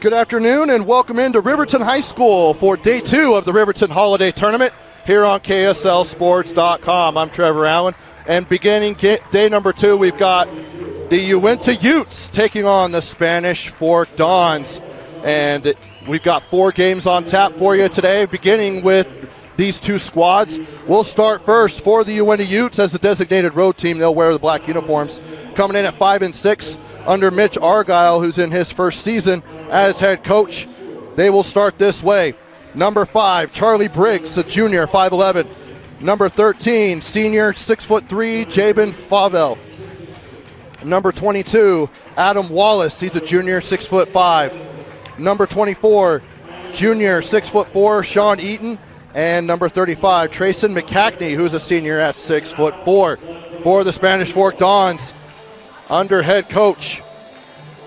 Good afternoon and welcome into Riverton High School for day 2 of the Riverton Holiday Tournament here on KSLSports.com. I'm Trevor Allen, and beginning day number 2, we've got the Uintah Utes taking on the Spanish Fork Dons, and we've got 4 games on tap for you today, beginning with these 2 squads. We'll start first for the Uintah Utes as the designated road team. They'll wear the black uniforms, coming in at 5-6 under Mitch Argyle, who's in his first season as head coach. They will start this way. Number 5, Charlie Briggs, a junior, 5'11". Number 13, senior, 6'3", Jabin Favel. Number 22, Adam Wallace, he's a junior, 6'5". Number 24, junior, 6'4", Sean Eaton. And number 35, Trayson McCackney, who's a senior at 6'4". For the Spanish Fork Dons, under head coach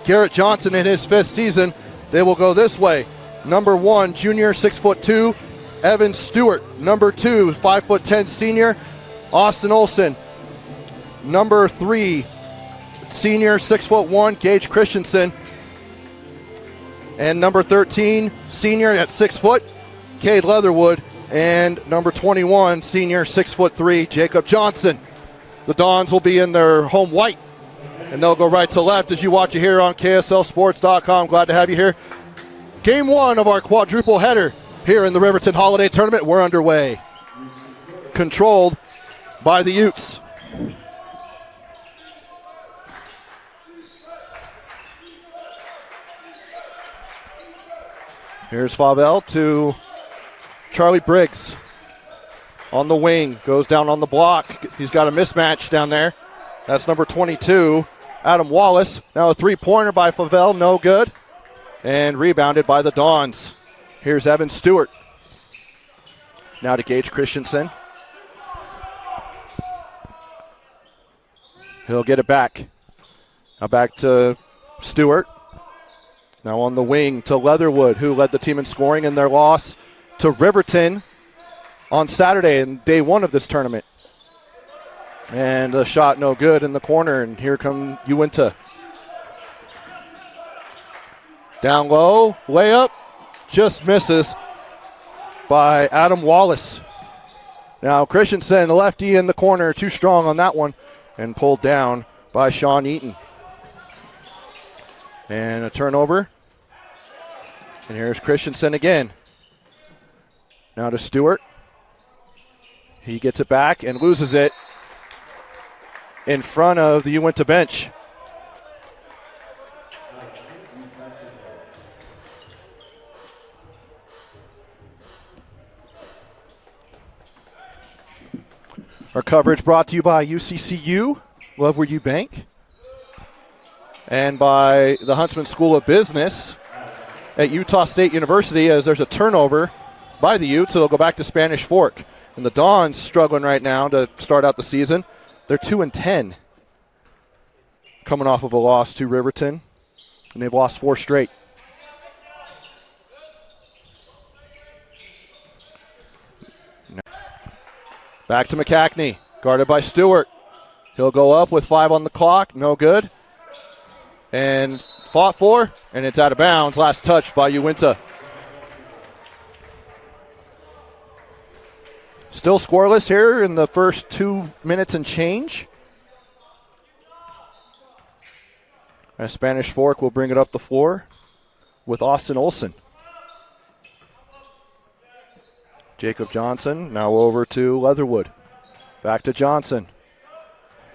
Garrett Johnson in his 5th season, they will go this way. Number 1, junior, 6'2", Evan Stewart. Number 2, 5'10", senior, Austin Olson. Number 3, senior, 6'1", Gage Christensen. And number 13, senior at 6 foot, Cade Leatherwood. And number 21, senior, 6'3", Jacob Johnson. The Dons will be in their home white, and they'll go right to left as you watch it here on KSLSports.com. Glad to have you here. Game 1 of our quadruple header here in the Riverton Holiday Tournament. We're underway. Controlled by the Utes. Here's Favel to Charlie Briggs on the wing. Goes down on the block. He's got a mismatch down there. That's number 22, Adam Wallace. Now a three-pointer by Favel, no good. And rebounded by the Dons. Here's Evan Stewart. Now to Gage Christensen. He'll get it back. Now back to Stewart. Now on the wing to Leatherwood, who led the team in scoring in their loss to Riverton on Saturday in day 1 of this tournament. And a shot no good in the corner, and here come Uintah. Down low, layup, just misses by Adam Wallace. Now Christensen, the lefty in the corner, too strong on that one, and pulled down by Sean Eaton. And a turnover. And here's Christensen again. Now to Stewart. He gets it back and loses it in front of the Uintah bench. Our coverage brought to you by UCCU, Love Where You Bank, and by the Huntsman School of Business at Utah State University, as there's a turnover by the Utes. It'll go back to Spanish Fork. And the Dons struggling right now to start out the season. They're 2-10, coming off of a loss to Riverton, and they've lost 4 straight. Back to McCackney, guarded by Stewart. He'll go up with 5 on the clock, no good. And fought for, and it's out of bounds. Last touch by Uintah. Still scoreless here in the first 2 minutes and change. As Spanish Fork will bring it up the floor with Austin Olson. Jacob Johnson now over to Leatherwood. Back to Johnson.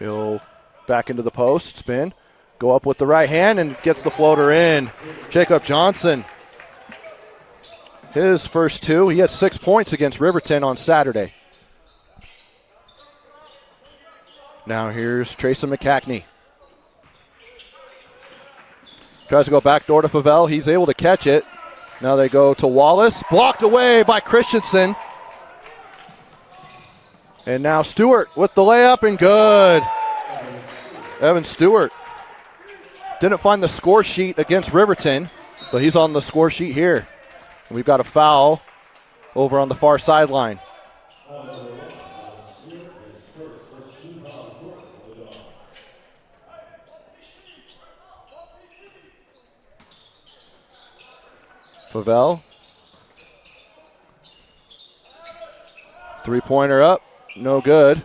He'll back into the post, spin, go up with the right hand and gets the floater in. Jacob Johnson, his first 2. He had 6 points against Riverton on Saturday. Now here's Trayson McCackney. Tries to go backdoor to Favel. He's able to catch it. Now they go to Wallace. Blocked away by Christensen. And now Stewart with the layup, and good. Evan Stewart didn't find the score sheet against Riverton, but he's on the score sheet here. And we've got a foul over on the far sideline. Favell. Three-pointer up, no good.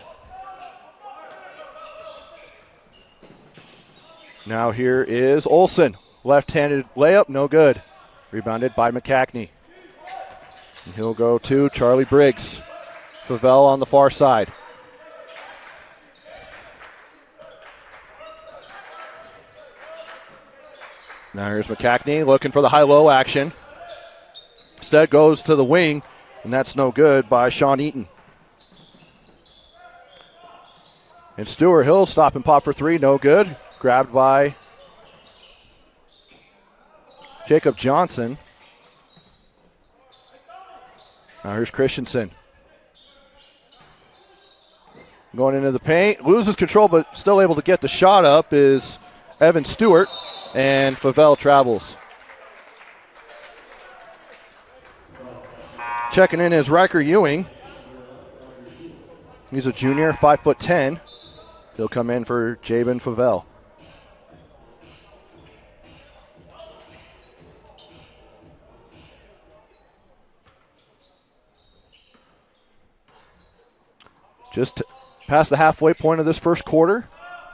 Now here is Olsen. Left-handed layup, no good. Rebounded by McCackney. And he'll go to Charlie Briggs. Favell on the far side. Now here's McCackney looking for the high-low action. Instead goes to the wing, and that's no good by Sean Eaton. And Stewart Hill stop and pop for three, no good. Grabbed by Jacob Johnson. Now here's Christensen. Going into the paint, loses control but still able to get the shot up is Evan Stewart, and Favell travels. Checking in is Riker Ewing. He's a junior, 5'10". He'll come in for Jabin Favell. Just past the halfway point of this first quarter.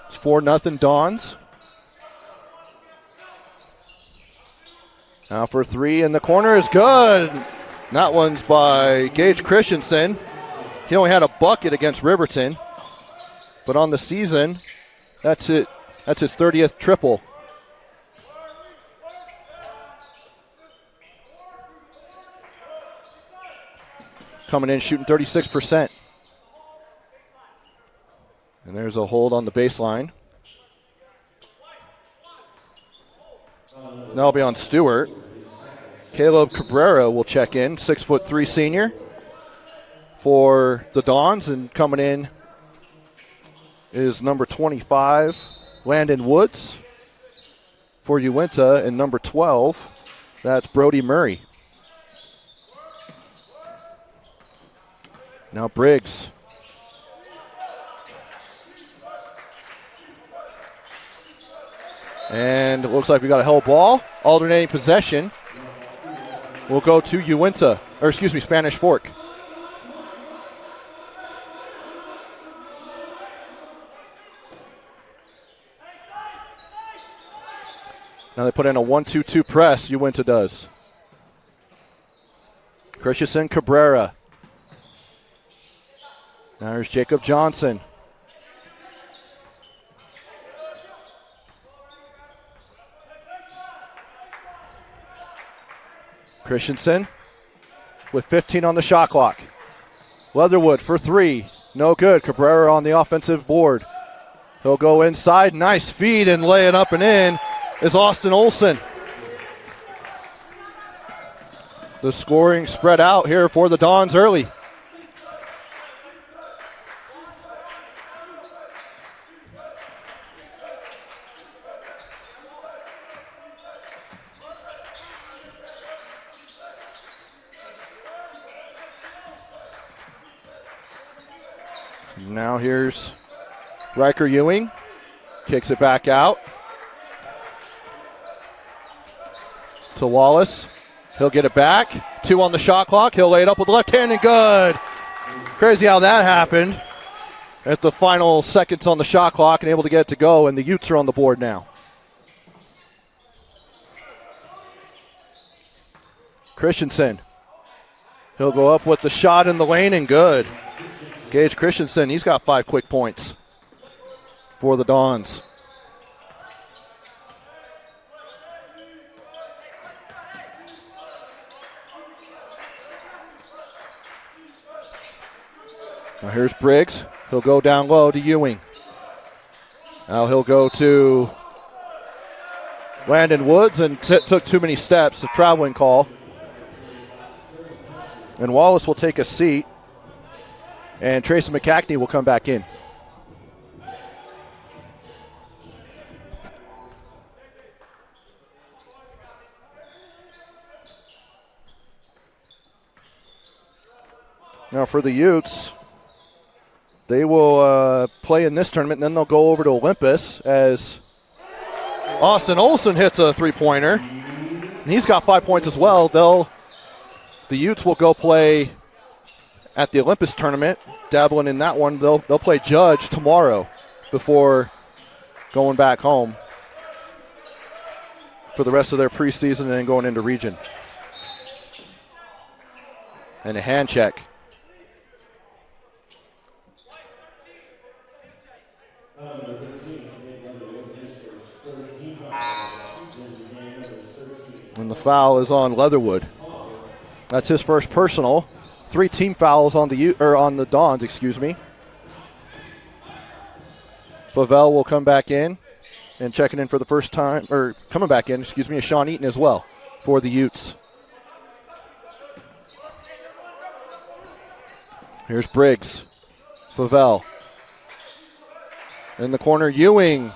It's 4-0 Dons. Now for three in the corner is good. That one's by Gage Christensen. He only had a bucket against Riverton. But on the season, that's it. That's his 30th triple. Coming in shooting 36%. And there's a hold on the baseline. That'll be on Stewart. Caleb Cabrera will check in, 6'3" senior for the Dons, and coming in is number 25, Landon Woods for Uintah, and number 12, that's Brody Murray. Now Briggs. And it looks like we got a held ball. Alternating possession. We'll go to Uintah, or excuse me, Spanish Fork. Now they put in a 1-2-2 press, Uintah does. Christensen Cabrera. Now there's Jacob Johnson. Christensen with 15 on the shot clock. Leatherwood for three. No good. Cabrera on the offensive board. He'll go inside. Nice feed and lay it up and in is Austin Olsen. The scoring spread out here for the Dons early. Now here's Riker Ewing. Kicks it back out to Wallace. He'll get it back. 2 on the shot clock. He'll lay it up with the left hand and good. Crazy how that happened at the final seconds on the shot clock and able to get it to go, and the Utes are on the board now. Christensen. He'll go up with the shot in the lane and good. Gage Christensen, he's got 5 quick points for the Dons. Now here's Briggs. He'll go down low to Ewing. Now he'll go to Landon Woods and took too many steps, a traveling call. And Wallace will take a seat. And Tracy McCackney will come back in. Now for the Utes, they will play in this tournament, and then they'll go over to Olympus as Austin Olsen hits a three-pointer. And he's got 5 points as well. The Utes will go play at the Olympus tournament, dabbling in that one. They'll play Judge tomorrow before going back home for the rest of their preseason and then going into region. And a hand check. And the foul is on Leatherwood. That's his first personal. 3 team fouls on the Dons, excuse me. Favell will come back in and checking in for the first time, or coming back in, excuse me, is Sean Eaton as well for the Utes. Here's Briggs. Favell. In the corner, Ewing.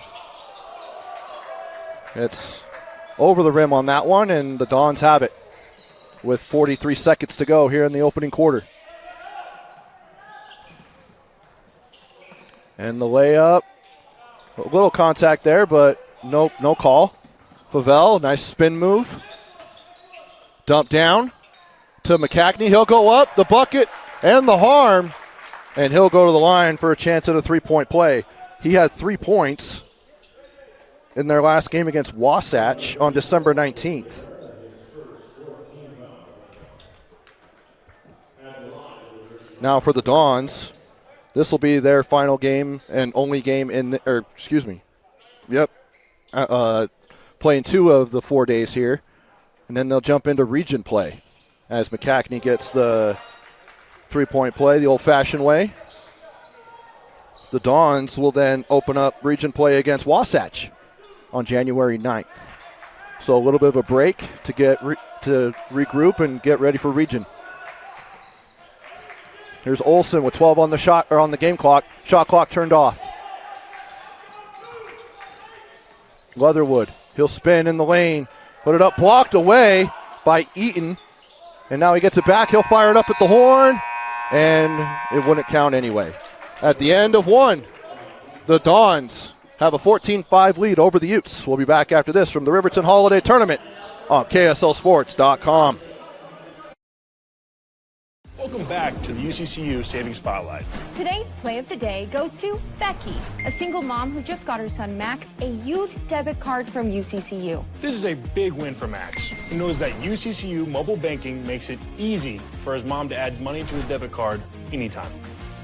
It's over the rim on that one, and the Dons have it with 43 seconds to go here in the opening quarter. And the layup, a little contact there, but no call. Favell, nice spin move. Dump down to McCackney. He'll go up, the bucket, and the harm, and he'll go to the line for a chance at a three-point play. He had 3 points in their last game against Wasatch on December 19th. Now for the Dons, this will be their final game and only game playing 2 of the 4 days here. And then they'll jump into region play as McCackney gets the three-point play the old-fashioned way. The Dons will then open up region play against Wasatch on January 9th. So a little bit of a break to to regroup and get ready for region. Here's Olsen with 12 on the game clock. Shot clock turned off. Leatherwood, he'll spin in the lane, put it up, blocked away by Eaton, and now he gets it back. He'll fire it up at the horn, and it wouldn't count anyway. At the end of one, the Dons have a 14-5 lead over the Utes. We'll be back after this from the Riverton Holiday Tournament on KSLSports.com. Welcome back to the UCCU Savings Spotlight. Today's play of the day goes to Becky, a single mom who just got her son Max a youth debit card from UCCU. This is a big win for Max, who knows that UCCU mobile banking makes it easy for his mom to add money to his debit card anytime.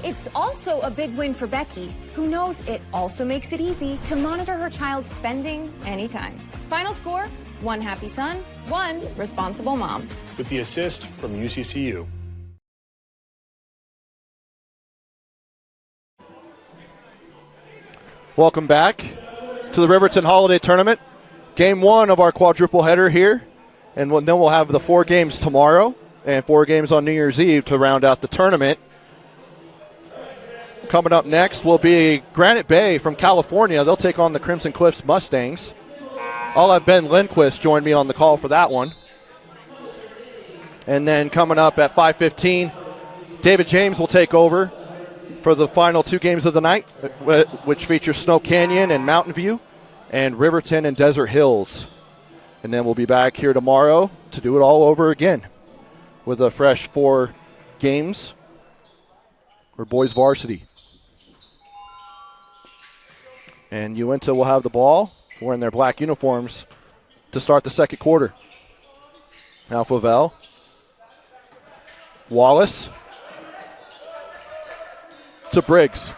It's also a big win for Becky, who knows it also makes it easy to monitor her child's spending anytime. Final score, 1 happy son, 1 responsible mom. With the assist from UCCU. Welcome back to the Riverton Holiday Tournament. Game 1 of our quadruple header here. And then we'll have the 4 games tomorrow and 4 games on New Year's Eve to round out the tournament. Coming up next will be Granite Bay from California. They'll take on the Crimson Cliffs Mustangs. I'll have Ben Lindquist join me on the call for that one. And then coming up at 5:15, David James will take over for the final 2 games of the night, which feature Snow Canyon and Mountain View, and Riverton and Desert Hills. And then we'll be back here tomorrow to do it all over again with a fresh 4 games for boys varsity. And Uintah will have the ball, wearing their black uniforms, to start the second quarter. Now Favell. Wallace. To Briggs.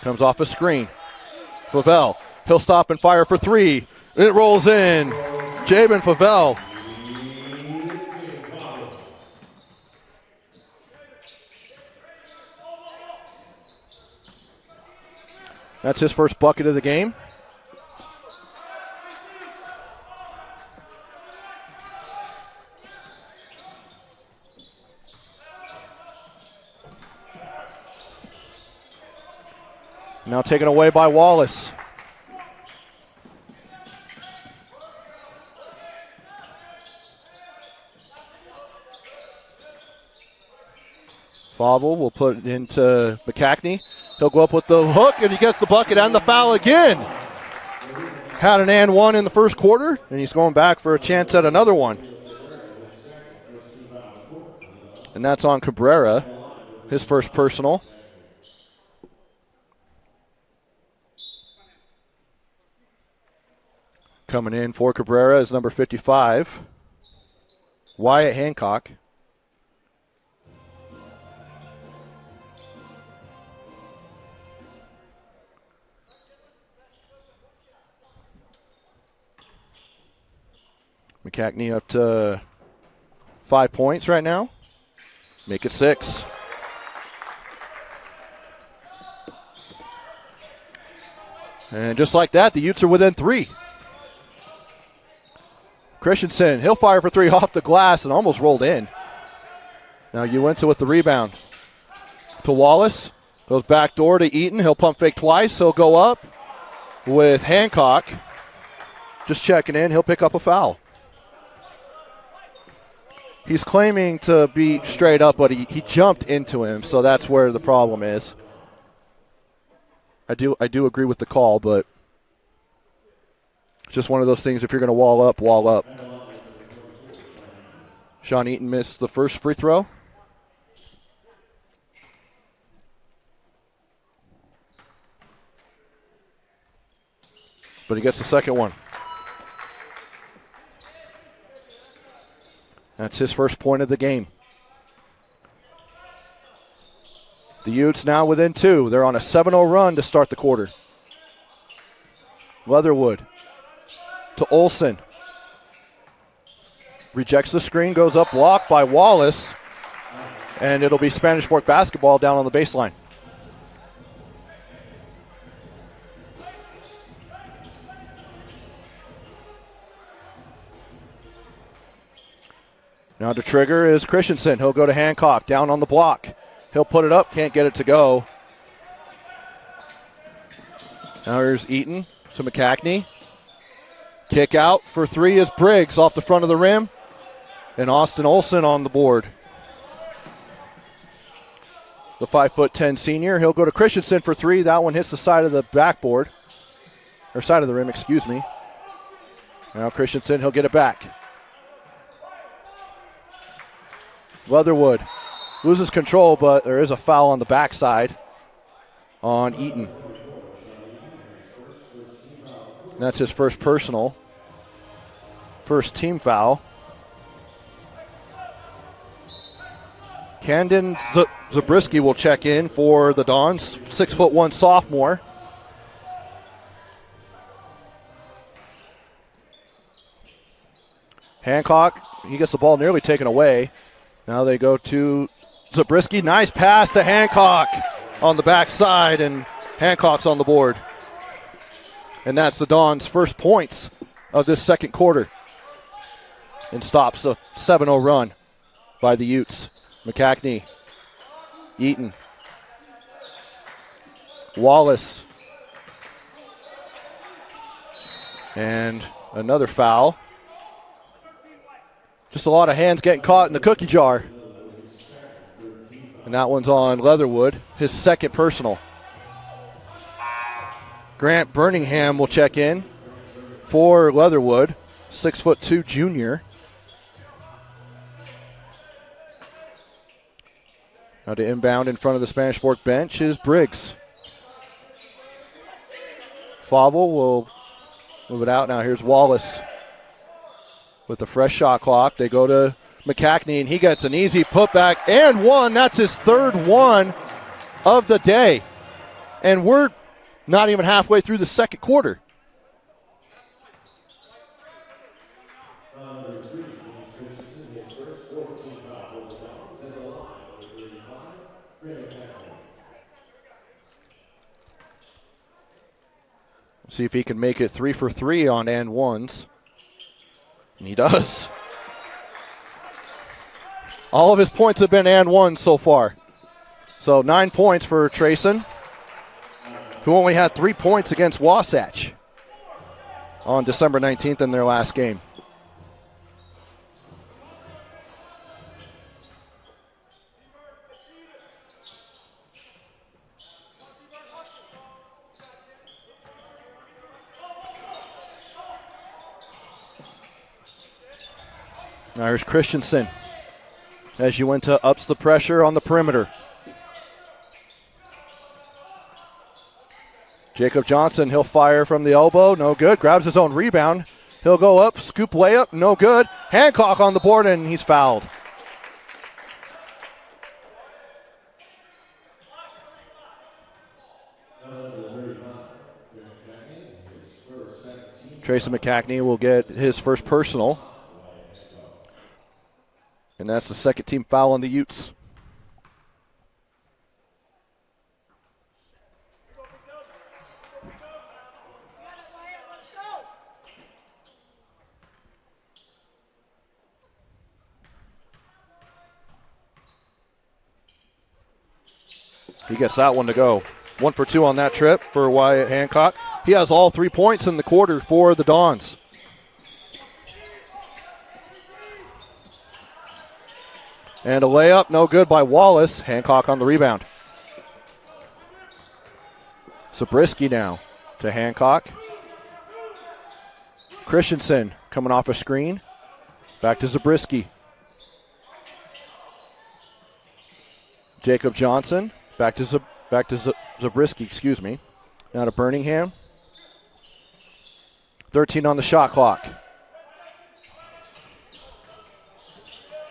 Comes off a screen. Favell. He'll stop and fire for 3. It rolls in. Jabin Favell. That's his first bucket of the game. Now taken away by Wallace. Favell will put it into McCackney. He'll go up with the hook, and he gets the bucket and the foul again. had an and one in the first quarter, and he's going back for a chance at another one. And that's on Cabrera, his first personal. Coming in for Cabrera is number 55, Wyatt Hancock. McCackney up to 5 points right now. Make it 6. And just like that, the Utes are within 3. Christensen, he'll fire for 3 off the glass and almost rolled in. Now Uintah with the rebound. To Wallace. Goes back door to Eaton. He'll pump fake twice. He'll go up with Hancock. Just checking in. He'll pick up a foul. He's claiming to be straight up, but he jumped into him, so that's where the problem is. I do agree with the call, but just one of those things, if you're going to wall up, wall up. Sean Eaton missed the first free throw. But he gets the second one. That's his first point of the game. The Utes now within 2. They're on a 7-0 run to start the quarter. Leatherwood to Olsen. Rejects the screen, goes up, blocked by Wallace. And it'll be Spanish Fork basketball down on the baseline. Now to trigger is Christensen. He'll go to Hancock, down on the block. He'll put it up, can't get it to go. Now here's Eaton to McCackney. Kick out for 3 is Briggs off the front of the rim. And Austin Olsen on the board. The 5'10" senior. He'll go to Christensen for 3. That one hits the side of the backboard. Or side of the rim, excuse me. Now Christensen, he'll get it back. Leatherwood loses control, but there is a foul on the backside on Eaton. And that's his first personal. First team foul. Camden Zabriskie will check in for the Dons, 6'1" sophomore. Hancock, he gets the ball nearly taken away. Now they go to Zabriskie. Nice pass to Hancock on the backside, and Hancock's on the board. And that's the Dons' first points of this second quarter. And stops a 7-0 run by the Utes. McCackney, Eaton, Wallace, and another foul. Just a lot of hands getting caught in the cookie jar. And that one's on Leatherwood, his second personal. Grant Birmingham will check in for Leatherwood, 6'2" junior. Now to inbound in front of the Spanish Fork bench is Briggs. Favell will move it out. Now here's Wallace with the fresh shot clock. They go to McCackney, and he gets an easy putback and one. That's his third one of the day. And we're not even halfway through the second quarter. See if he can make it 3 for 3 on and ones. And he does. All of his points have been and ones so far. So 9 points for Trayson, who only had 3 points against Wasatch on December 19th in their last game. Now here's Christensen as Uintah ups the pressure on the perimeter. Jacob Johnson, he'll fire from the elbow, no good. Grabs his own rebound. He'll go up, scoop layup, no good. Hancock on the board, and he's fouled. Tracy McCackney will get his first personal. And that's the second team foul on the Utes. He gets that one to go. 1 for 2 on that trip for Wyatt Hancock. He has all 3 points in the quarter for the Dons. And a layup, no good by Wallace. Hancock on the rebound. Zabriskie now to Hancock. Christensen coming off a screen. Back to Zabriskie. Jacob Johnson. Back to Zabriskie, excuse me. Now to Birmingham. 13 on the shot clock.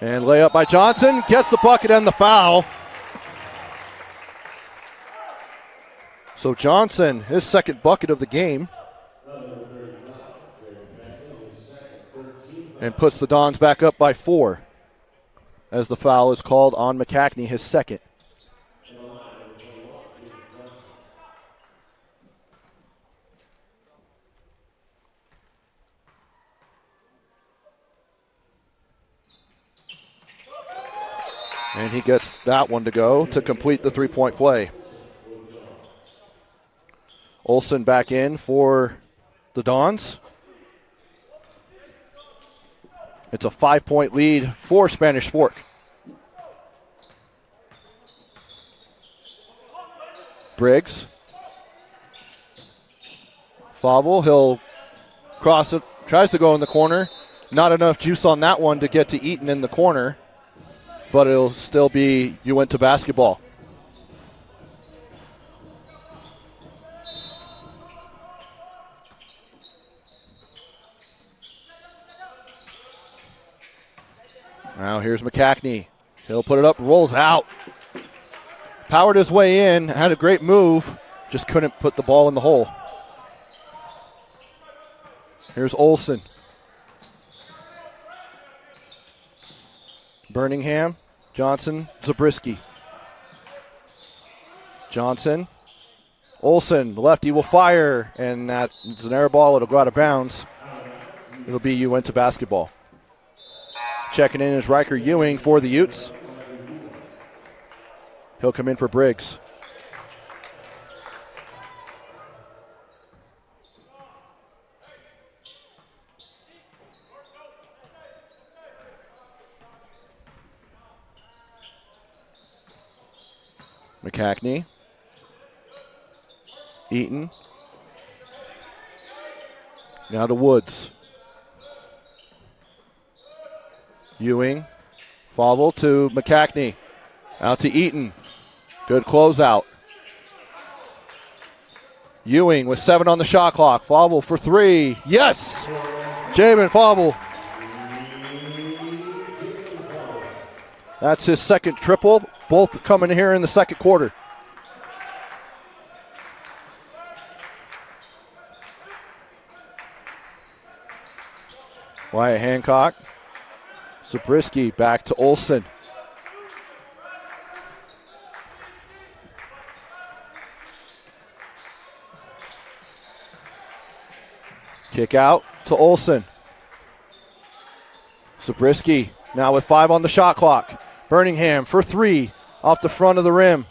And layup by Johnson. Gets the bucket and the foul. So Johnson, his second bucket of the game. And puts the Dons back up by 4. As the foul is called on McCackney, his second. And he gets that one to go to complete the three-point play. Olsen back in for the Dons. It's a 5-point lead for Spanish Fork. Briggs. Favell, he'll cross it, tries to go in the corner. Not enough juice on that one to get to Eaton in the corner. But it'll still be Uintah basketball. Now here's McCackney. He'll put it up, rolls out. Powered his way in, had a great move, just couldn't put the ball in the hole. Here's Olsen. Birmingham, Johnson, Zabriskie. Johnson, Olsen, lefty will fire, and that's an air ball. It'll go out of bounds. It'll be Uintah basketball. Checking in is Riker Ewing for the Utes. He'll come in for Briggs. McCackney. Eaton. Now to Woods. Ewing. Favell to McCackney. Out to Eaton. Good closeout. Ewing with 7 on the shot clock. Favell for 3. Yes! Jamin Favell. That's his second triple. Both coming here in the second quarter. Wyatt Hancock. Zabriskie back to Olsen. Kick out to Olsen. Zabriskie now with 5 on the shot clock. Birmingham for 3 off the front of the rim.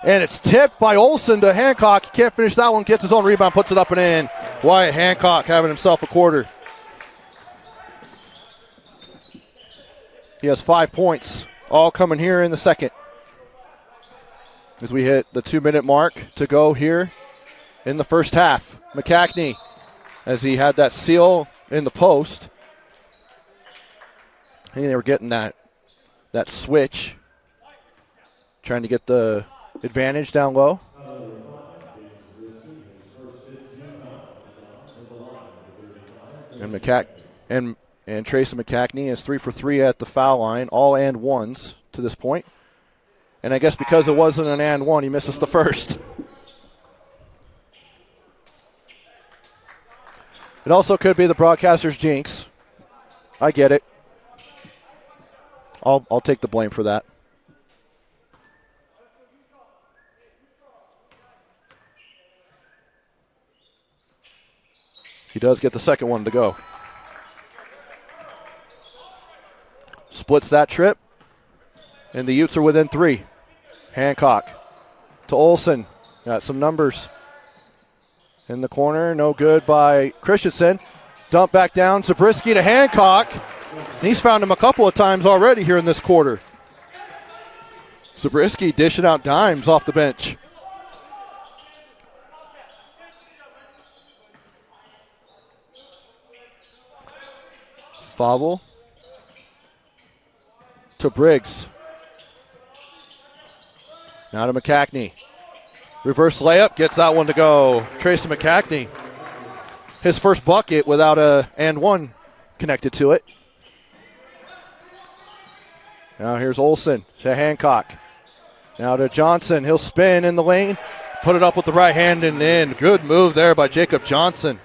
And it's tipped by Olsen to Hancock. He can't finish that one. Gets his own rebound, puts it up and in. Wyatt Hancock having himself a quarter. He has 5 points, all coming here in the second. As we hit the 2-minute mark to go here in the first half. McCackney, as he had that seal in the post. I think they were getting that switch, trying to get the advantage down low. And Tracy McCackney is 3 for 3 at the foul line, all and ones to this point. And I guess because it wasn't an and one, he misses the first. It also could be the broadcaster's jinx. I get it. I'll take the blame for that. He does get the second one to go. Splits that trip, and the Utes are within 3. Hancock to Olsen. Got some numbers in the corner. No good by Christensen. Dump back down. Zabriskie to Hancock. And he's found him a couple of times already here in this quarter. Zabriskie dishing out dimes off the bench. Fauble to Briggs. Now to McCackney. Reverse layup, gets that one to go. Tracy McCackney. His first bucket without a and one connected to it. Now here's Olsen to Hancock. Now to Johnson. He'll spin in the lane. Put it up with the right hand and in. Good move there by Jacob Johnson.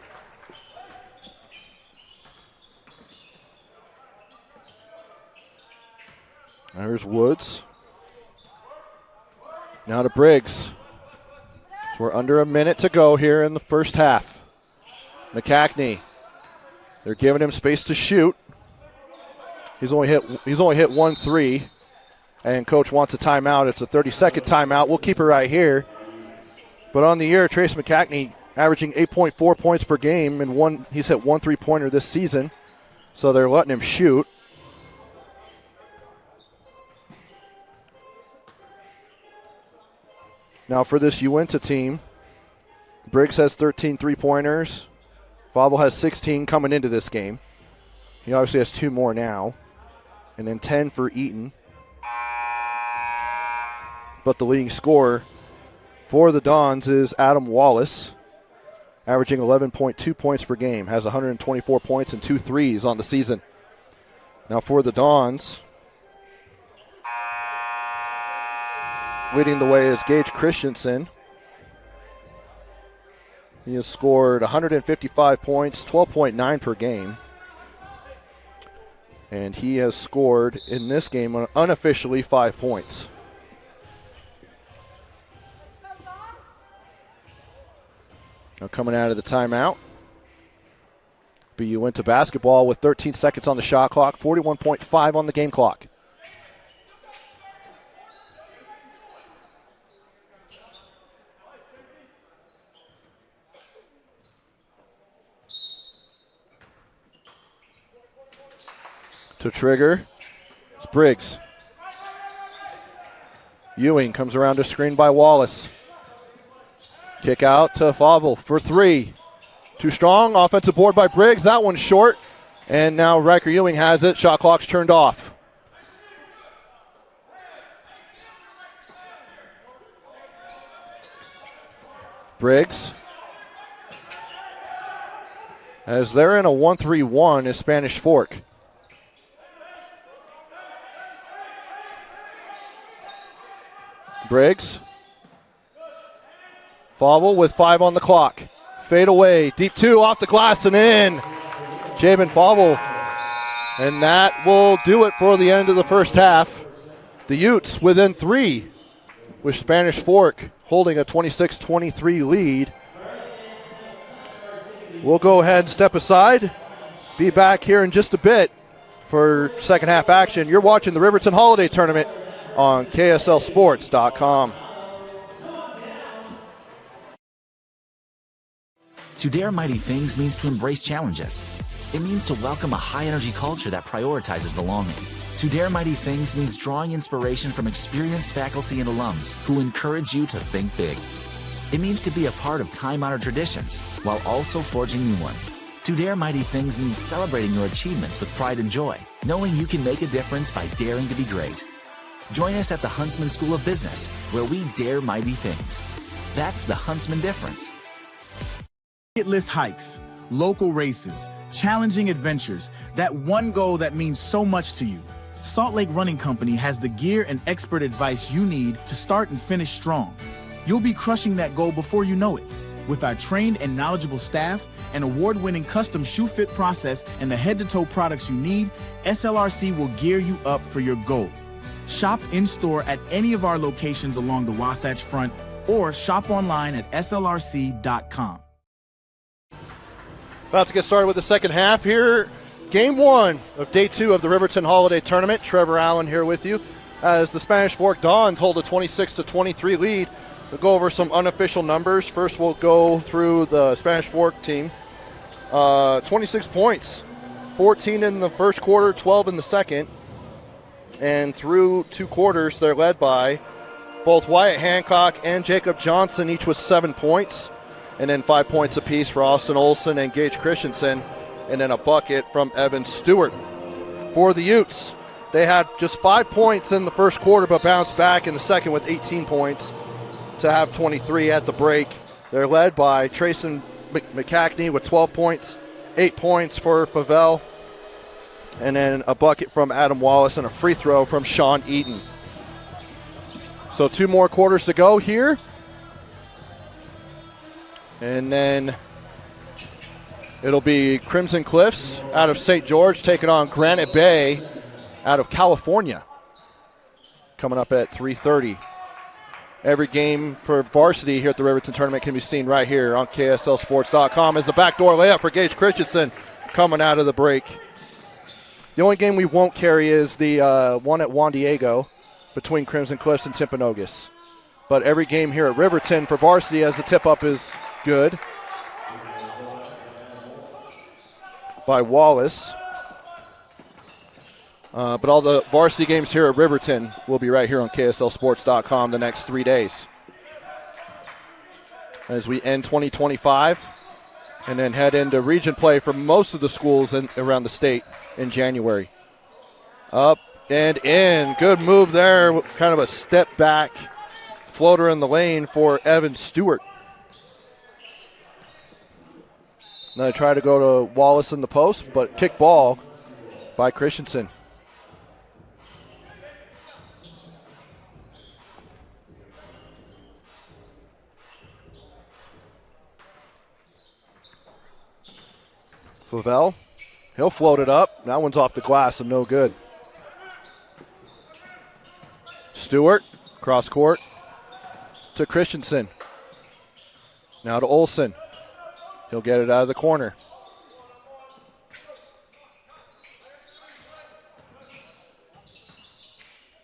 There's Woods. Now to Briggs. So we're under a minute to go here in the first half. McCackney. They're giving him space to shoot. He's only hit 1 3, and coach wants a timeout. It's a 30-second timeout. We'll keep it right here. But on the year, Trace McCackney averaging 8.4 points per game, and he's hit 1 3-pointer this season. So they're letting him shoot. Now for this Uintah team, Briggs has 13 3-pointers. Fauble has 16 coming into this game. He obviously has 2 more now. And then 10 for Eaton. But the leading scorer for the Dons is Adam Wallace, averaging 11.2 points per game, has 124 points and 2 threes on the season. Now for the Dons, leading the way is Gage Christensen. He has scored 155 points, 12.9 per game. And he has scored in this game unofficially 5 points. Now coming out of the timeout, BU went to basketball with 13 seconds on the shot clock, 41.5 on the game clock. To trigger, it's Briggs. Ewing comes around to screen by Wallace. Kick out to Fauble for 3. Too strong, offensive board by Briggs. That one's short. And now Riker Ewing has it. Shot clock's turned off. Briggs. As they're in a 1-3-1 is Spanish Fork. Briggs. Fauble with 5 on the clock. Fade away. Deep 2 off the glass and in. Jabin Fauble. And that will do it for the end of the first half. The Utes within 3 with Spanish Fork holding a 26-23 lead. We'll go ahead and step aside. Be back here in just a bit for second half action. You're watching the Riverton Holiday Tournament on KSLSports.com. To dare mighty things means to embrace challenges. It means to welcome a high-energy culture that prioritizes belonging. To dare mighty things means drawing inspiration from experienced faculty and alums who encourage you to think big. It means to be a part of time-honored traditions while also forging new ones. To dare mighty things means celebrating your achievements with pride and joy, knowing you can make a difference by daring to be great. Join us at the Huntsman School of Business, where we dare mighty things. That's the Huntsman difference. Bucket list hikes, local races, challenging adventures, that one goal that means so much to you. Salt Lake Running Company has the gear and expert advice you need to start and finish strong. You'll be crushing that goal before you know it. With our trained and knowledgeable staff, an award-winning custom shoe fit process, and the head-to-toe products you need, SLRC will gear you up for your goal. Shop in-store at any of our locations along the Wasatch Front or shop online at slrc.com. About to get started with the second half here. Game 1 of day 2 of the Riverton Holiday Tournament. Trevor Allen here with you as the Spanish Fork Dons hold a 26-23 lead. We'll go over some unofficial numbers. First, we'll go through the Spanish Fork team. 26 points, 14 in the first quarter, 12 in the second. And through 2 quarters, they're led by both Wyatt Hancock and Jacob Johnson, each with 7 points. And then 5 points apiece for Austin Olson and Gage Christensen. And then a bucket from Evan Stewart. For the Utes, they had just 5 points in the first quarter, but bounced back in the second with 18 points to have 23 at the break. They're led by Trayson McCackney with 12 points, 8 points for Favel, and then a bucket from Adam Wallace and a free throw from Sean Eaton. So 2 more quarters to go here. And then it'll be Crimson Cliffs out of St. George taking on Granite Bay out of California. Coming up at 3:30. Every game for varsity here at the Riverton Tournament can be seen right here on KSLSports.com as the backdoor layup for Gage Christensen coming out of the break. The only game we won't carry is the one at Juan Diego between Crimson Cliffs and Timpanogos. But every game here at Riverton for varsity as the tip-up is good by Wallace. But all the varsity games here at Riverton will be right here on KSLSports.com the next 3 days. As we end 2025 and then head into region play for most of the schools around the state in January. Up and in. Good move there. Kind of a step back floater in the lane for Evan Stewart. Now they try to go to Wallace in the post, but kick ball by Christensen. Favel, he'll float it up. That one's off the glass and no good. Stewart, cross court to Christensen. Now to Olson. He'll get it out of the corner.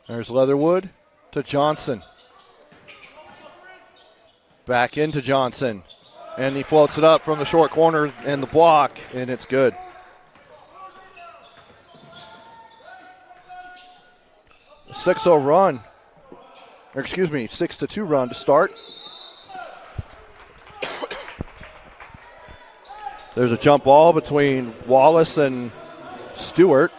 There's Leatherwood to Johnson. Back into Johnson. And he floats it up from the short corner and the block, and it's good. A 6-0 run. Or excuse me, 6-2 run to start. There's a jump ball between Wallace and Stewart.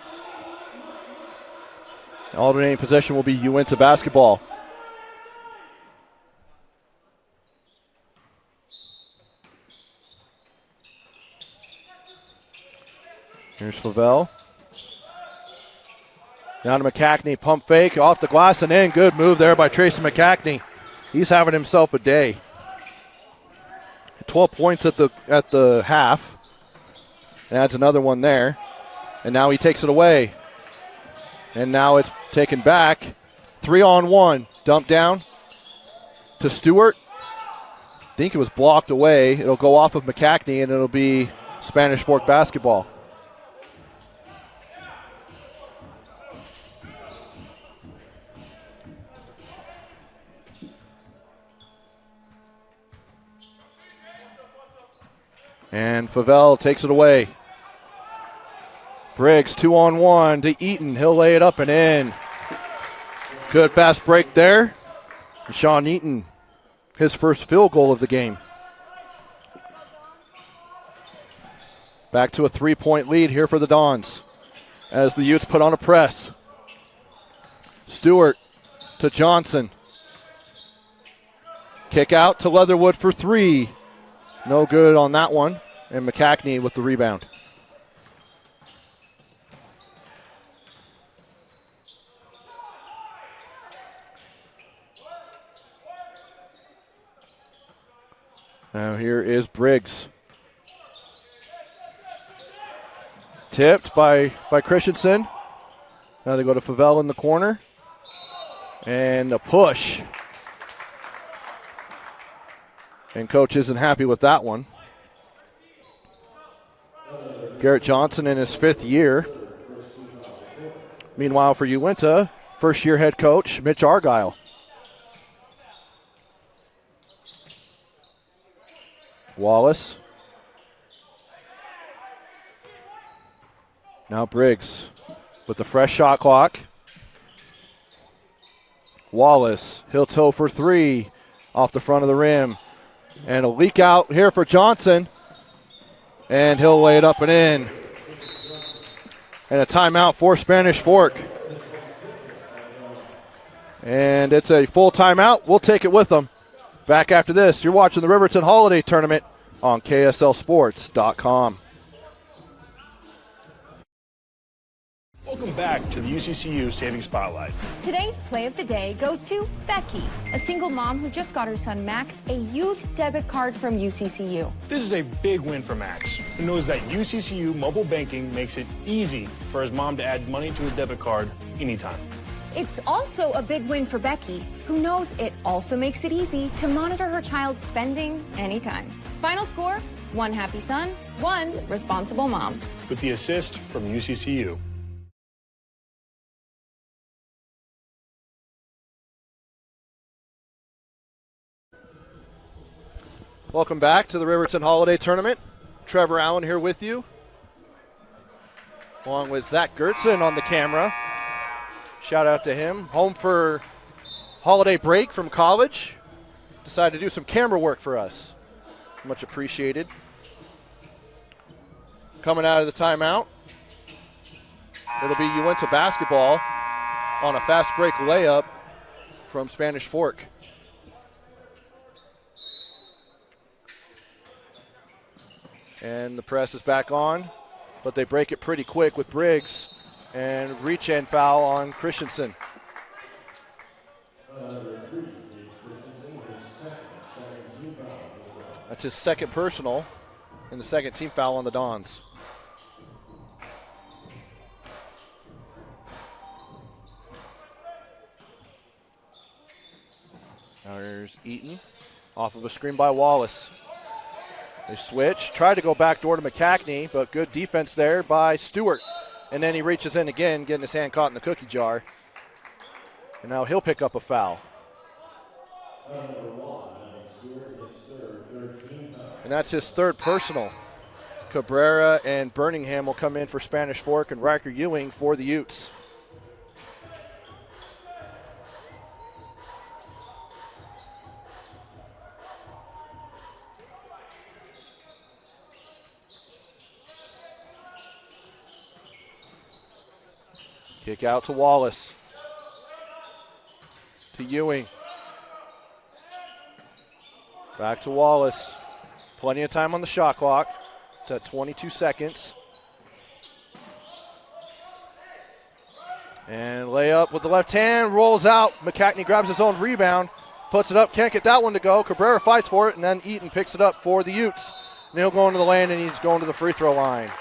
Alternating possession will be Uintah basketball. Here's Favel. Down to McCackney, pump fake, off the glass and in. Good move there by Tracy McCackney. He's having himself a day. 12 points at the half. Adds another one there. And now he takes it away. And now it's taken back. 3-on-1. Dump down to Stewart. I think it was blocked away. It'll go off of McCackney, and it'll be Spanish Fork basketball. And Favel takes it away. Briggs, 2-on-1 to Eaton. He'll lay it up and in. Good fast break there. Sean Eaton, his first field goal of the game. Back to a 3-point lead here for the Dons as the Utes put on a press. Stewart to Johnson. Kick out to Leatherwood for 3. No good on that one. And McCackney with the rebound. Now here is Briggs. Tipped by Christensen. Now they go to Favell in the corner. And the push. And coach isn't happy with that one. Garrett Johnson in his 5th year. Meanwhile for Uintah, first-year head coach Mitch Argyle. Wallace. Now Briggs with the fresh shot clock. Wallace, he'll toe for 3 off the front of the rim. And a leak out here for Johnson. And he'll lay it up and in. And a timeout for Spanish Fork. And it's a full timeout. We'll take it with them. Back after this, you're watching the Riverton Holiday Tournament on KSLSports.com. Welcome back to the UCCU Saving Spotlight. Today's play of the day goes to Becky, a single mom who just got her son Max a youth debit card from UCCU. This is a big win for Max, who knows that UCCU mobile banking makes it easy for his mom to add money to a debit card anytime. It's also a big win for Becky, who knows it also makes it easy to monitor her child's spending anytime. Final score, 1 happy son, 1 responsible mom. With the assist from UCCU. Welcome back to the Riverton Holiday Tournament. Trevor Allen here with you, along with Zach Gertzen on the camera. Shout out to him. Home for holiday break from college. Decided to do some camera work for us. Much appreciated. Coming out of the timeout, it'll be Uintah basketball on a fast break layup from Spanish Fork. And the press is back on, but they break it pretty quick with Briggs. And reach-in foul on Christensen. That's his second personal and the second team foul on the Dons. Now here's Eaton off of a screen by Wallace. They switch, try to go backdoor to McCackney, but good defense there by Stewart. And then he reaches in again, getting his hand caught in the cookie jar. And now he'll pick up a foul. And that's his 3rd personal. Cabrera and Birmingham will come in for Spanish Fork, and Riker Ewing for the Utes. Kick out to Wallace. To Ewing. Back to Wallace. Plenty of time on the shot clock. It's at 22 seconds. And layup with the left hand. Rolls out. McCackney grabs his own rebound. Puts it up. Can't get that one to go. Cabrera fights for it. And then Eaton picks it up for the Utes. And he'll go into the lane, and he's going to the free throw line.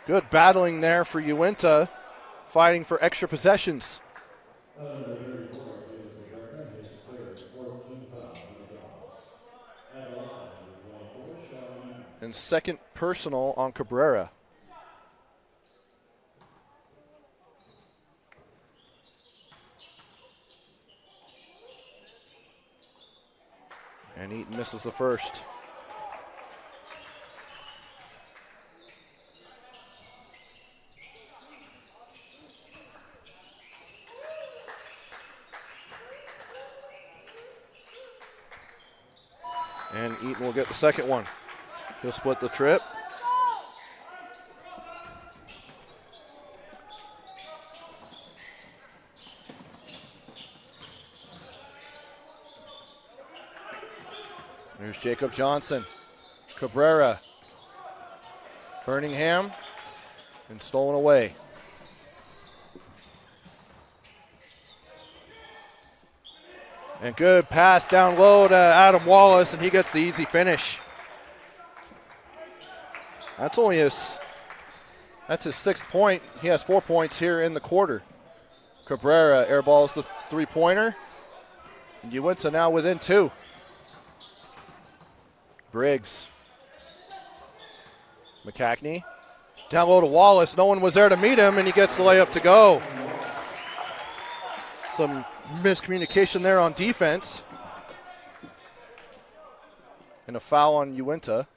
Good battling there for Uintah, fighting for extra possessions. And second personal on Cabrera. And Eaton misses the first. And Eaton will get the second one. He'll split the trip. There's Jacob Johnson. Cabrera. Birmingham. And stolen away. And good pass down low to Adam Wallace, and he gets the easy finish. That's his 6th point. He has 4 points here in the quarter. Cabrera airballs the three-pointer. And Uintah now within 2. Briggs. McCackney. Down low to Wallace. No one was there to meet him, and he gets the layup to go. Some miscommunication there on defense. And a foul on Uintah.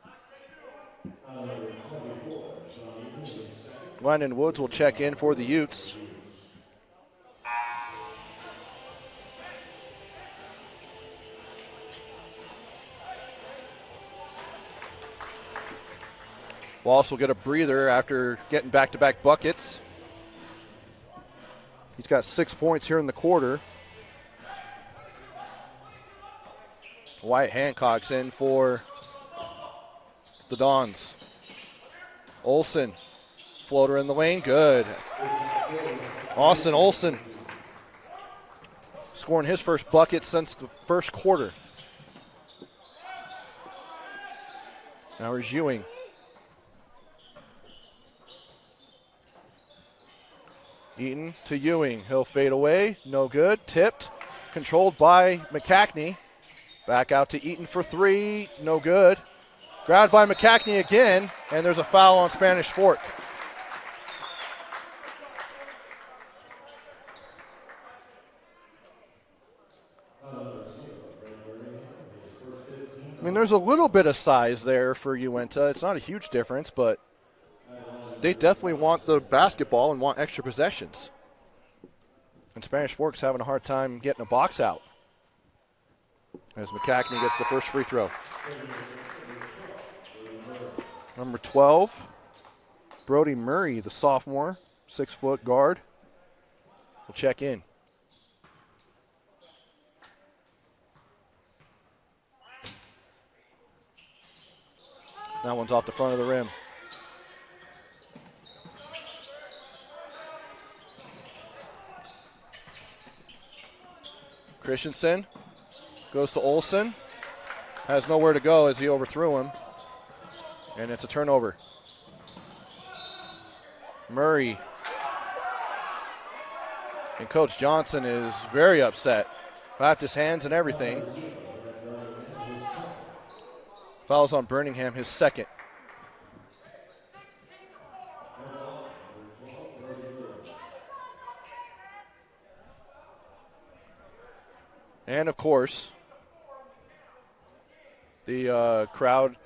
Landon Woods will check in for the Utes. Wallace will get a breather after getting back-to-back buckets. He's got 6 points here in the quarter. Wyatt Hancock's in for the Dons. Olsen, floater in the lane, good. Austin Olsen scoring his first bucket since the first quarter. Now here's Ewing. Eaton to Ewing. He'll fade away. No good. Tipped. Controlled by McCackney. Back out to Eaton for 3. No good. Grabbed by McCackney again. And there's a foul on Spanish Fork. I mean, there's a little bit of size there for Uintah. It's not a huge difference, but they definitely want the basketball and want extra possessions. And Spanish Fork's having a hard time getting a box out as McCackney gets the first free throw. Number 12, Brody Murray, the sophomore, 6-foot guard, will check in. That one's off the front of the rim. Christensen goes to Olsen. Has nowhere to go as he overthrew him. And it's a turnover. Murray. And Coach Johnson is very upset. Clapped his hands and everything. Fouls on Birmingham, his second. And, of course, the crowd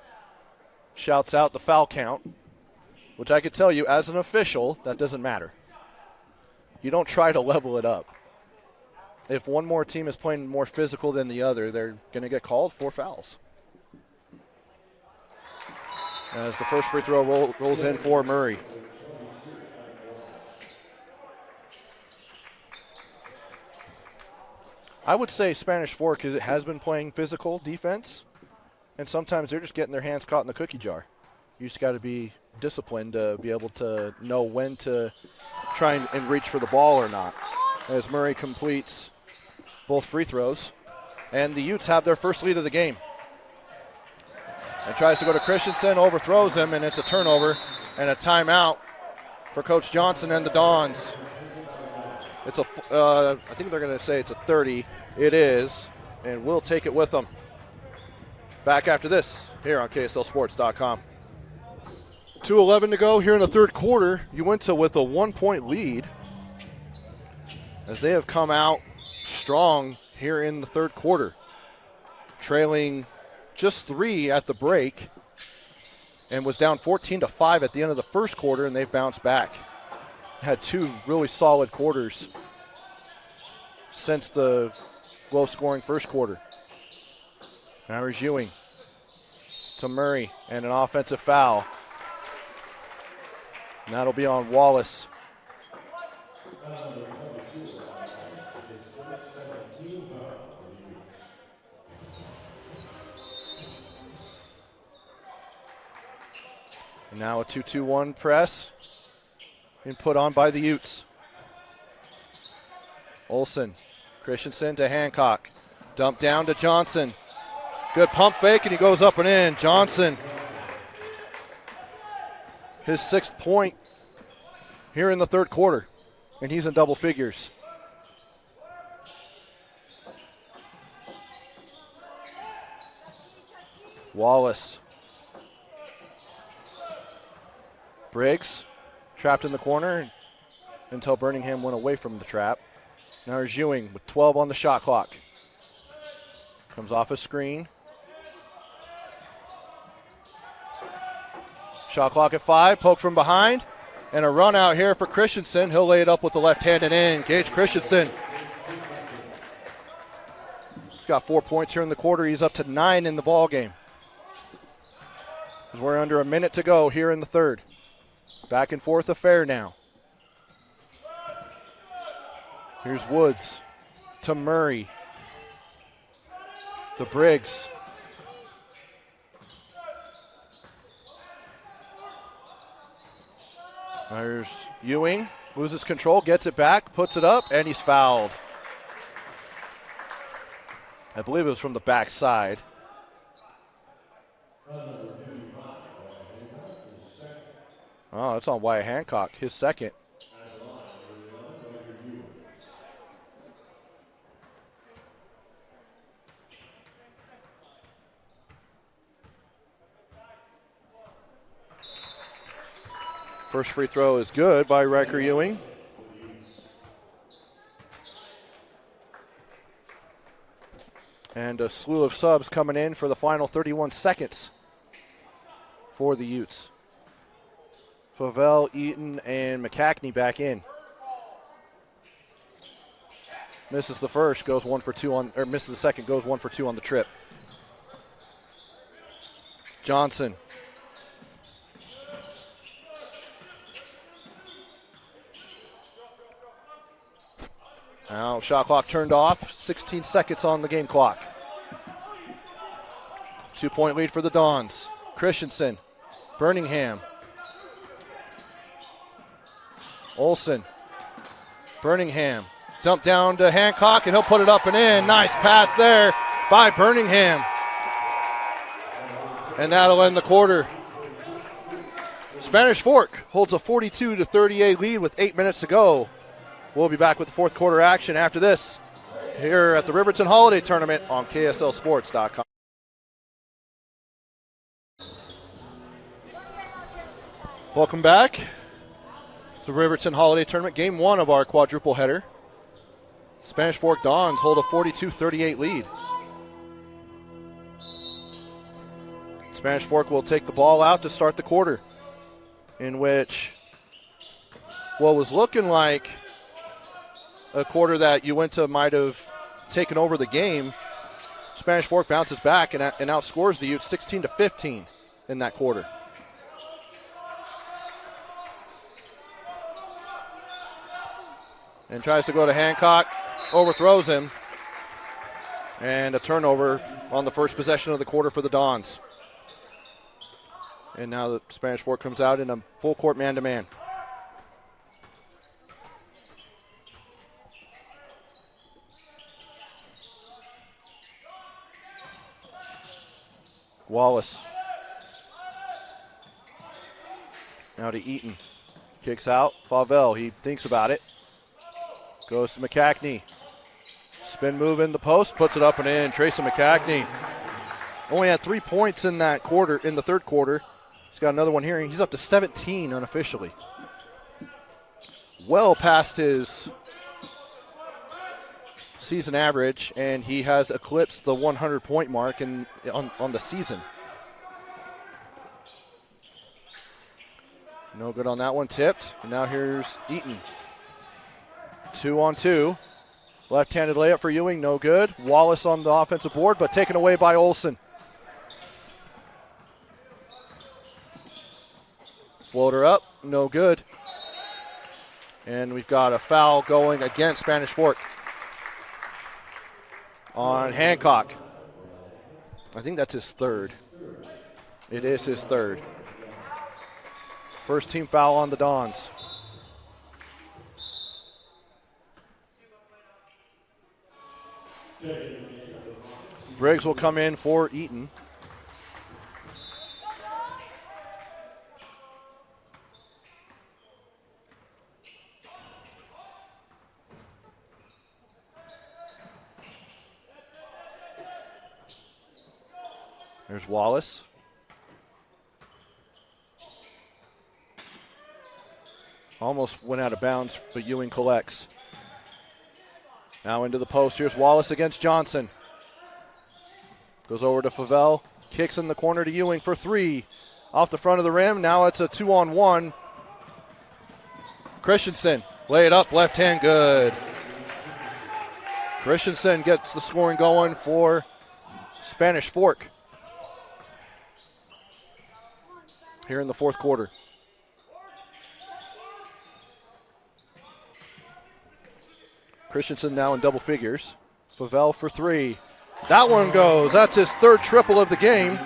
shouts out the foul count, which I could tell you as an official, that doesn't matter. You don't try to level it up. If one more team is playing more physical than the other, they're going to get called for fouls. As the first free throw rolls in for Murray. I would say Spanish Fork has been playing physical defense, and sometimes they're just getting their hands caught in the cookie jar. You just got to be disciplined to be able to know when to try and reach for the ball or not. As Murray completes both free throws, and the Utes have their first lead of the game. And tries to go to Christensen, overthrows him, and it's a turnover and a timeout for Coach Johnson and the Dons. It's I think they're going to say it's a 30. It is, and we'll take it with them. Back after this here on KSLSports.com. 2:11 to go here in the third quarter. Uintah with a 1-point lead as they have come out strong here in the third quarter. Trailing just 3 at the break and was down 14-5 at the end of the first quarter, and they've bounced back. Had 2 really solid quarters since the low-scoring first quarter. Now here's Ewing to Murray, and an offensive foul. And that'll be on Wallace. And now a 2-2-1 press being put on by the Utes. Olsen, Christensen to Hancock. Dump down to Johnson. Good pump fake, and he goes up and in. Johnson, his 6th point here in the third quarter, and he's in double figures. Wallace. Briggs trapped in the corner until Birmingham went away from the trap. Now there's Ewing with 12 on the shot clock. Comes off a screen. Shot clock at 5, poke from behind, and a run out here for Christensen. He'll lay it up with the left hand and in. Gage Christensen. He's got 4 points here in the quarter. He's up to 9 in the ball game. As we're under a minute to go here in the third. Back and forth affair now. Here's Woods to Murray to Briggs. There's Ewing, loses control, gets it back, puts it up, and he's fouled. I believe it was from the backside. Oh, that's on Wyatt Hancock, his second. First free throw is good by Riker Ewing. And a slew of subs coming in for the final 31 seconds for the Utes. Favell, Eaton, and McCackney back in. Misses the first, goes 1 for 2 on, or misses the second, goes 1 for 2 on the trip. Johnson. Now shot clock turned off, 16 seconds on the game clock. 2-point lead for the Dons. Christensen, Birmingham. Olsen, Birmingham. Dump down to Hancock, and he'll put it up and in. Nice pass there by Birmingham. And that'll end the quarter. Spanish Fork holds a 42-38 lead with 8 minutes to go. We'll be back with the fourth quarter action after this here at the Riverton Holiday Tournament on KSLSports.com. Welcome back to the Riverton Holiday Tournament, game 1 of our quadruple header. Spanish Fork Dons hold a 42-38 lead. Spanish Fork will take the ball out to start the quarter, in which what was looking like a quarter that Uintah might have taken over the game. Spanish Fork bounces back and outscores the Utes 16-15 in that quarter. And tries to go to Hancock, overthrows him, and a turnover on the first possession of the quarter for the Dons. And now the Spanish Fork comes out in a full court man-to-man. Wallace. Now to Eaton. Kicks out. Favell, he thinks about it. Goes to McCackney. Spin move in the post, puts it up and in. Tracy McCackney only had 3 points in that quarter, in the third quarter. He's got another one here. He's up to 17 unofficially. Well past his season average, and he has eclipsed the 100-point mark on the season. No good on that one, tipped. And now here's Eaton. 2-on-2. Left-handed layup for Ewing, no good. Wallace on the offensive board, but taken away by Olsen. Floater up, no good. And we've got a foul going against Spanish Fork on Hancock. I think that's his third. It is his third. First team foul on the Dons. Briggs will come in for Eaton. There's Wallace. Almost went out of bounds, but Ewing collects. Now into the post. Here's Wallace against Johnson. Goes over to Favell. Kicks in the corner to Ewing for three. Off the front of the rim. Now it's a 2-on-1. Christensen. Lay it up. Left hand. Good. Christensen gets the scoring going for Spanish Fork here in the fourth quarter. Christensen now in double figures. Favell for three. That one goes. That's his third triple of the game.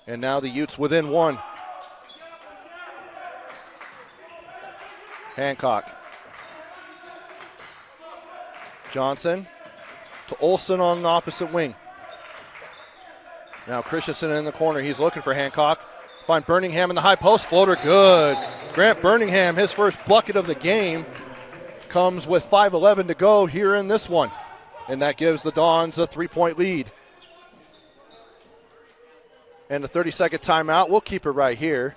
And now the Utes within one. Hancock. Johnson to Olsen on the opposite wing. Now Christensen in the corner. He's looking for Hancock. Find Birmingham in the high post. Floater good. Grant Birmingham, his first bucket of the game, comes with 5:11 to go here in this one. And that gives the Dons a 3-point lead. And a 30-second timeout. We'll keep it right here.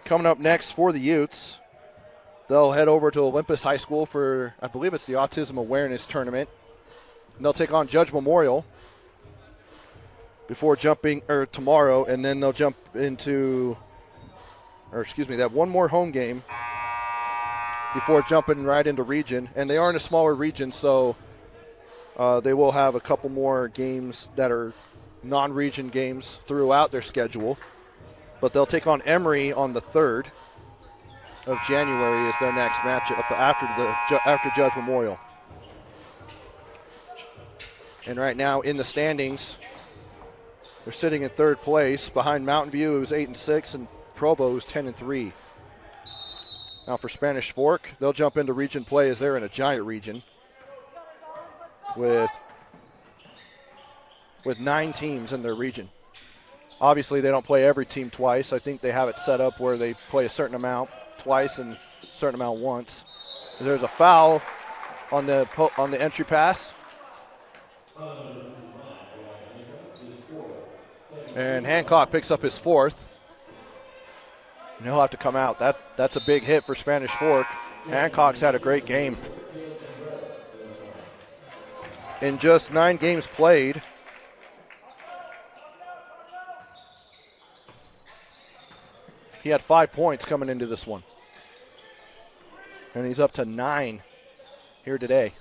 Coming up next for the Utes, they'll head over to Olympus High School for, I believe it's the Autism Awareness Tournament. And they'll take on Judge Memorial before jumping, or tomorrow, and then they'll jump into, or excuse me, they have one more home game before jumping right into region. And they are in a smaller region, so they will have a couple more games that are non-region games throughout their schedule. But they'll take on Emory on the 3rd of January is their next matchup after Judge Memorial. And right now in the standings, they're sitting in third place. Behind Mountain View, it was 8-6, and Provo was 10-3. Now for Spanish Fork, they'll jump into region play as they're in a giant region with 9 teams in their region. Obviously, they don't play every team twice. I think they have it set up where they play a certain amount twice and a certain amount once. There's a foul on the entry pass. And Hancock picks up his fourth. And he'll have to come out. That's a big hit for Spanish Fork. Hancock's had a great game. In just 9 games played, he had 5 points coming into this one. And he's up to 9 here today.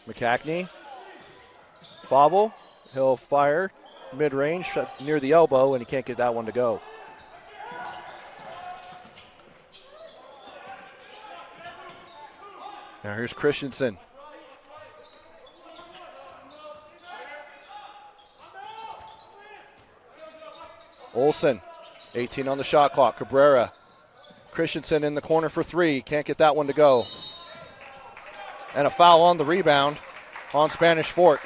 McCackney, Favell, he'll fire mid-range near the elbow, and he can't get that one to go. Now here's Christensen. Olsen, 18 on the shot clock. Cabrera. Christensen in the corner for 3. Can't get that one to go. And a foul on the rebound on Spanish Fork.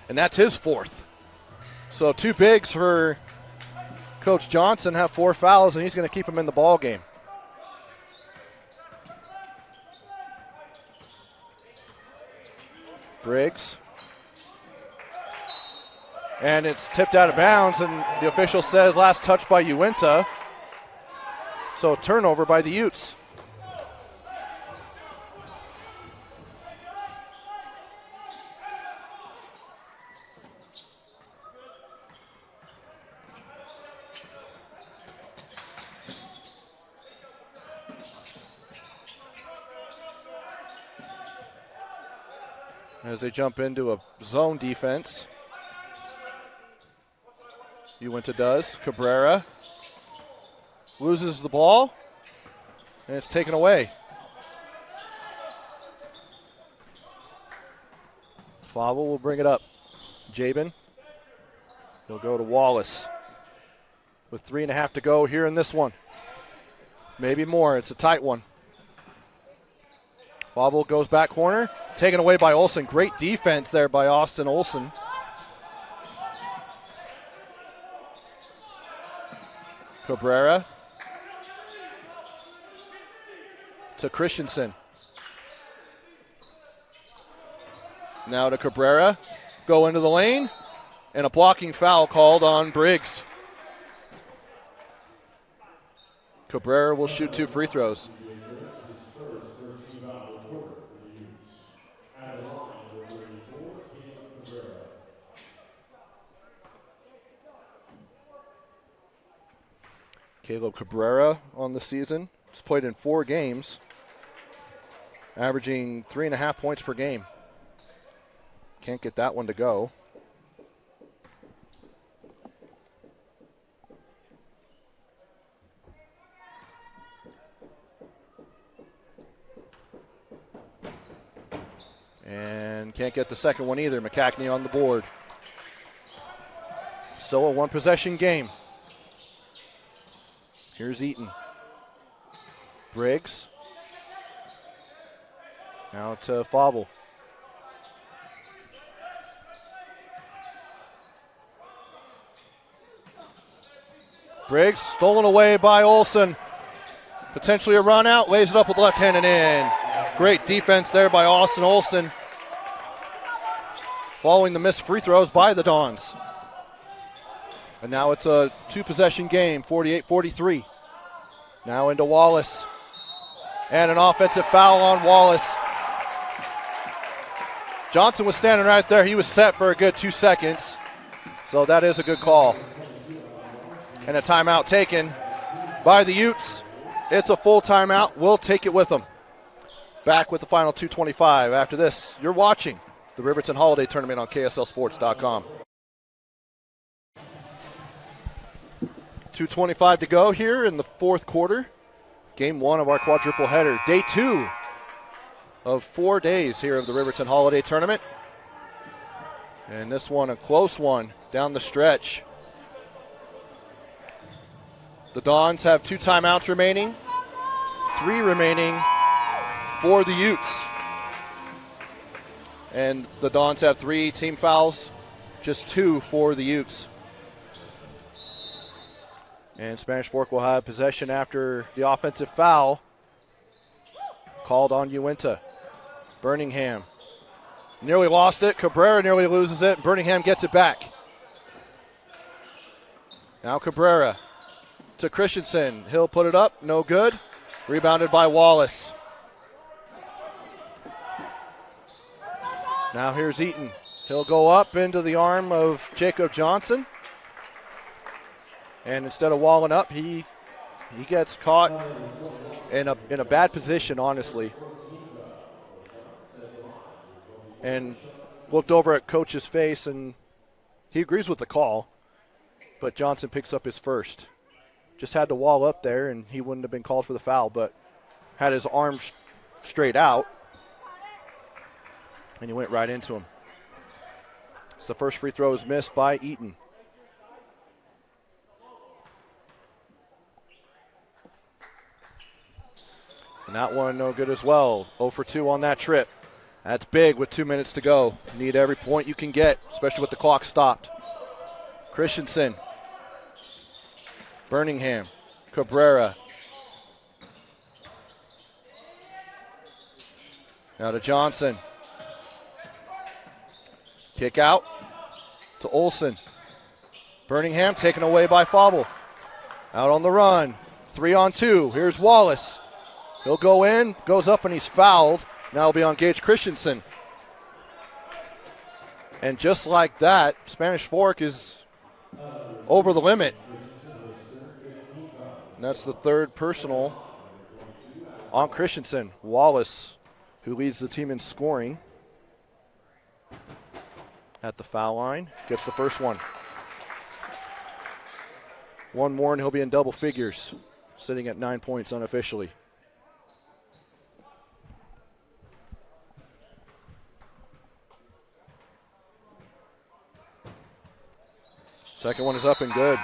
And that's his 4th. So 2 bigs for Coach Johnson, have 4 fouls, and he's going to keep him in the ball game. Briggs. And it's tipped out of bounds, and the official says last touch by Uintah. So turnover by the Utes. as they jump into a zone defense. Uintah does. Cabrera loses the ball, and it's taken away. Favre will bring it up. Jabin. He'll go to Wallace with 3.5 to go here in this one. Maybe more. It's a tight one. Favre goes back corner. Taken away by Olsen. Great defense there by Austin Olsen. Cabrera to Christensen. Now to Cabrera. Go into the lane. And a blocking foul called on Briggs. Cabrera will shoot 2 free throws. Caleb Cabrera on the season. He's played in 4 games, averaging 3.5 points per game. Can't get that one to go. And can't get the second one either. McCackney on the board. Still a 1-possession game. Here's Eaton. Briggs. Now to Favre. Briggs stolen away by Olsen. Potentially a run out. Lays it up with left hand and in. Great defense there by Austin Olsen. Following the missed free throws by the Dons. And now it's a 2-possession game, 48-43. Now into Wallace. And an offensive foul on Wallace. Johnson was standing right there. He was set for a good 2 seconds. So that is a good call. And a timeout taken by the Utes. It's a full timeout. We'll take it with them. Back with the final 2:25. After this, you're watching the Riverton Holiday Tournament on KSLSports.com. 2:25 to go here in the 4th quarter. Game 1 of our quadruple header. Day 2 of 4 days here of the Riverton Holiday Tournament. And this one, a close one down the stretch. The Dons have 2 timeouts remaining. 3 remaining for the Utes. And the Dons have 3 team fouls, just 2 for the Utes. And Spanish Fork will have possession after the offensive foul called on Uintah. Birmingham nearly lost it. Cabrera nearly loses it. Birmingham gets it back. Now Cabrera to Christensen. He'll put it up. No good. Rebounded by Wallace. Now here's Eaton. He'll go up into the arm of Jacob Johnson. And instead of walling up, he gets caught in a bad position, honestly. And looked over at Coach's face, and he agrees with the call. But Johnson picks up his first. Just had to wall up there, and he wouldn't have been called for the foul, but had his arm straight out. And he went right into him. So the first free throw is missed by Eaton. And that one no good as well. 0 for 2 on that trip. That's big with 2 minutes to go. Need every point you can get, especially with the clock stopped. Christensen. Birmingham. Cabrera. Now to Johnson. Kick out to Olsen. Birmingham taken away by Favre. Out on the run. 3-on-2. Here's Wallace. He'll go in, goes up, and he's fouled. Now it'll be on Gage Christensen. And just like that, Spanish Fork is over the limit. And that's the 3rd personal on Christensen. Wallace, who leads the team in scoring. at the foul line. Gets the first one. One more and he'll be in double figures, sitting at 9 points unofficially. Second one is up and good.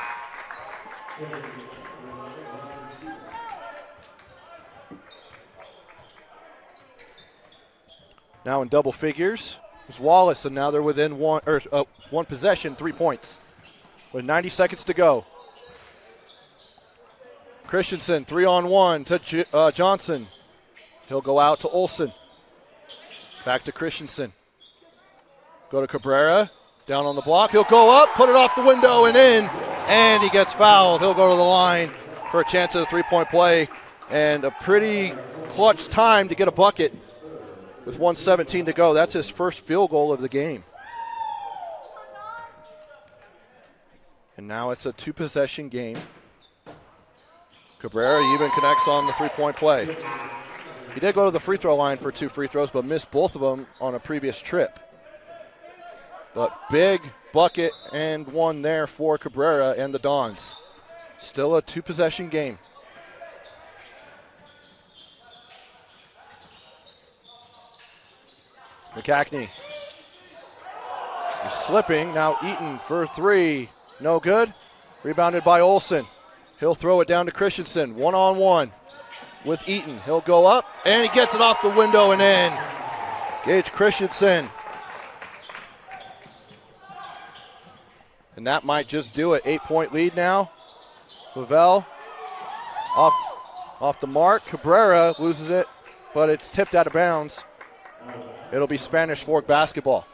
Now in double figures is Wallace, and now they're within one possession, 3 points. With 90 seconds to go. Christensen, 3-on-1 to Johnson. He'll go out to Olsen. Back to Christensen. Go to Cabrera. Down on the block. He'll go up, put it off the window and in, and he gets fouled. He'll go to the line for a chance at a three-point play, and a pretty clutch time to get a bucket with 1:17 to go. That's his first field goal of the game. And now it's a two-possession game. Cabrera even connects on the three-point play. He did go to the free throw line for 2 free throws, but missed both of them on a previous trip. But big bucket and one there for Cabrera and the Dons. Still a two-possession game. McCackney. He's slipping. Now Eaton for 3. No good. Rebounded by Olsen. He'll throw it down to Christensen. 1-on-1 with Eaton. He'll go up, and he gets it off the window and in. Gage Christensen. And that might just do it. 8-point lead now. Lavelle off the mark. Cabrera loses it, but it's tipped out of bounds. It'll be Spanish Fork basketball.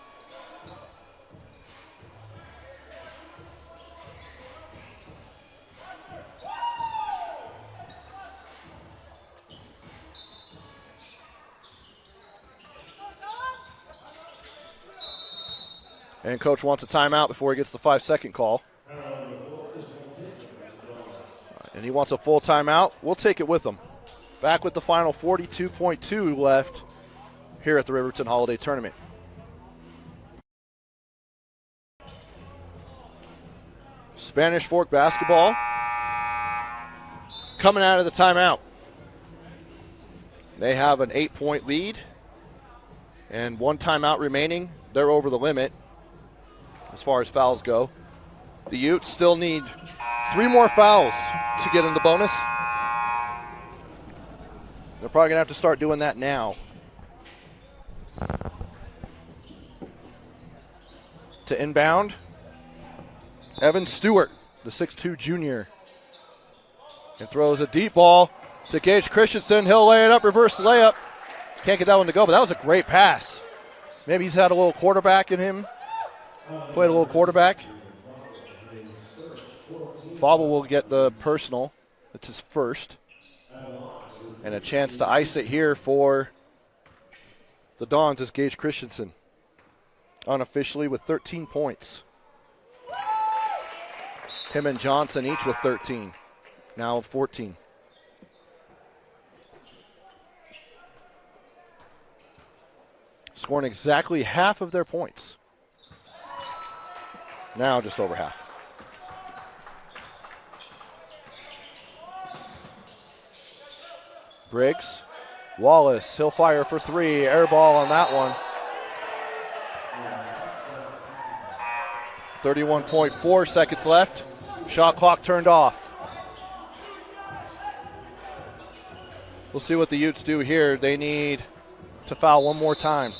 And coach wants a timeout before he gets the 5-second call. And he wants a full timeout. We'll take it with him. Back with the final 42.2 left here at the Riverton Holiday Tournament. Spanish Fork basketball coming out of the timeout. They have an 8-point lead and one timeout remaining. They're over the limit as far as fouls go. The Utes still need 3 more fouls to get in the bonus. They're probably going to have to start doing that now. To inbound, Evan Stewart, the 6'2 junior. And throws a deep ball to Gage Christensen. He'll lay it up, reverse layup. Can't get that one to go, but that was a great pass. Maybe he's had a little quarterback in him. Played a little quarterback. Fauble will get the personal. It's his first. And a chance to ice it here for the Dons is Gage Christensen. Unofficially with 13 points. Him and Johnson each with 13. Now 14. Scoring exactly half of their points. Now just over half. Briggs. Wallace, he'll fire for 3. Air ball on that one. 31.4 seconds left. Shot clock turned off. We'll see what the Utes do here. They need to foul one more time.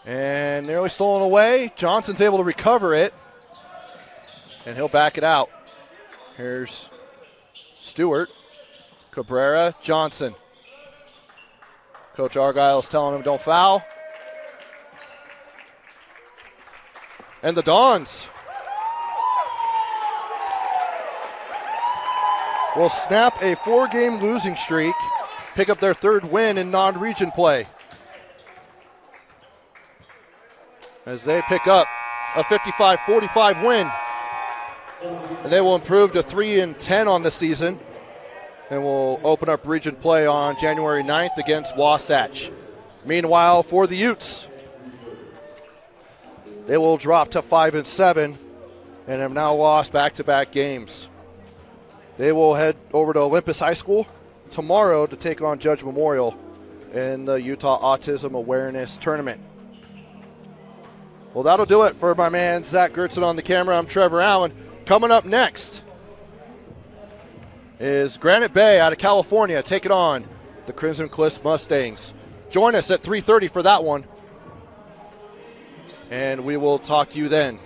And nearly stolen away. Johnson's able to recover it. And he'll back it out. Here's Stewart. Cabrera. Johnson. Coach Argyle's telling him don't foul. And the Dons will snap a 4-game losing streak, pick up their 3rd win in non-region play. As they pick up a 55-45 win. And they will improve to 3-10 on the season, and will open up region play on January 9th against Wasatch. Meanwhile, for the Utes, they will drop to 5-7 and have now lost back-to-back games. They will head over to Olympus High School tomorrow to take on Judge Memorial in the Utah Autism Awareness Tournament. Well, that'll do it for my man Zach Gertzen on the camera. I'm Trevor Allen. Coming up next is Granite Bay out of California taking on the Crimson Cliffs Mustangs. Join us at 3:30 for that one, and we will talk to you then.